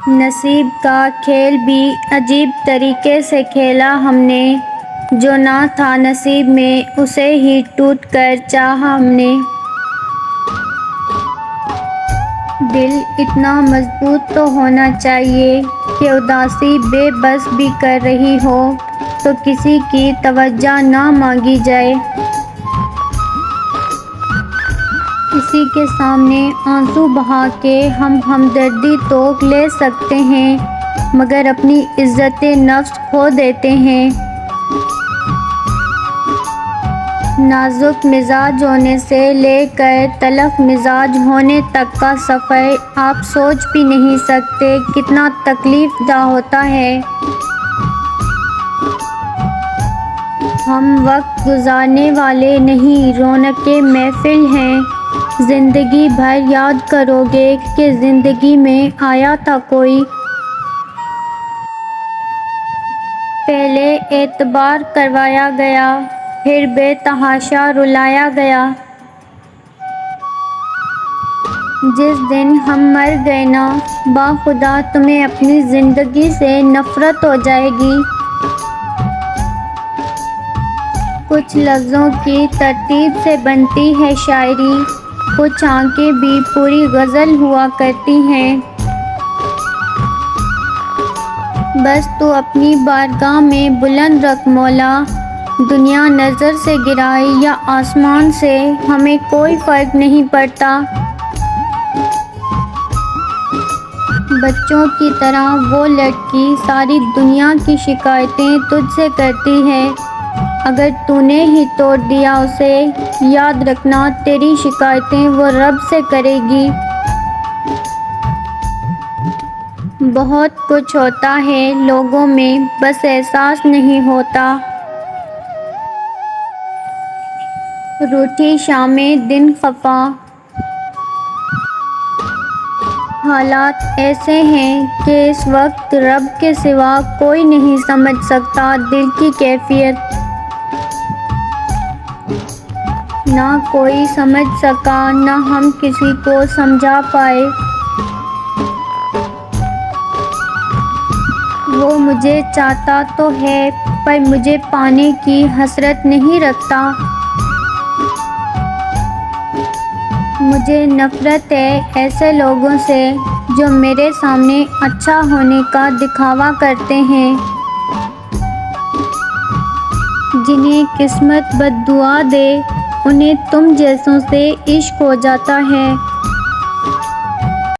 نصیب کا کھیل بھی عجیب طریقے سے کھیلا ہم نے، جو نہ تھا نصیب میں اسے ہی ٹوٹ کر چاہا ہم نے۔ دل اتنا مضبوط تو ہونا چاہیے کہ اداسی بے بس بھی کر رہی ہو تو کسی کی توجہ نہ مانگی جائے۔ کسی کے سامنے آنسو بہا کے ہم ہمدردی تو لے سکتے ہیں، مگر اپنی عزت نفس کھو دیتے ہیں۔ نازک مزاج ہونے سے لے کر تلخ مزاج ہونے تک کا سفر آپ سوچ بھی نہیں سکتے کتنا تکلیف دہ ہوتا ہے۔ ہم وقت گزارنے والے نہیں، رونق محفل ہیں۔ زندگی بھر یاد کرو گے کہ زندگی میں آیا تھا کوئی، پہلے اعتبار کروایا گیا، پھر بے تحاشا رلایا گیا۔ جس دن ہم مر گئے نا، باخدا تمہیں اپنی زندگی سے نفرت ہو جائے گی۔ کچھ لفظوں کی ترتیب سے بنتی ہے شاعری، کچھ آنکھیں بھی پوری غزل ہوا کرتی ہیں۔ بس تو اپنی بارگاہ میں بلند رکھ مولا، دنیا نظر سے گرائے یا آسمان سے ہمیں کوئی فرق نہیں پڑتا۔ بچوں کی طرح وہ لڑکی ساری دنیا کی شکایتیں تجھ سے کرتی ہے، اگر تو نے ہی توڑ دیا اسے، یاد رکھنا تیری شکایتیں وہ رب سے کرے گی۔ بہت کچھ ہوتا ہے لوگوں میں، بس احساس نہیں ہوتا۔ روٹھی شامیں دن خفا، حالات ایسے ہیں کہ اس وقت رب کے سوا کوئی نہیں سمجھ سکتا دل کی کیفیت۔ نہ کوئی سمجھ سکا، نہ ہم کسی کو سمجھا پائے۔ وہ مجھے چاہتا تو ہے پر مجھے پانے کی حسرت نہیں رکھتا۔ مجھے نفرت ہے ایسے لوگوں سے جو میرے سامنے اچھا ہونے کا دکھاوا کرتے ہیں، جنہیں قسمت بد دعا دے انہیں تم جیسوں سے عشق ہو جاتا ہے۔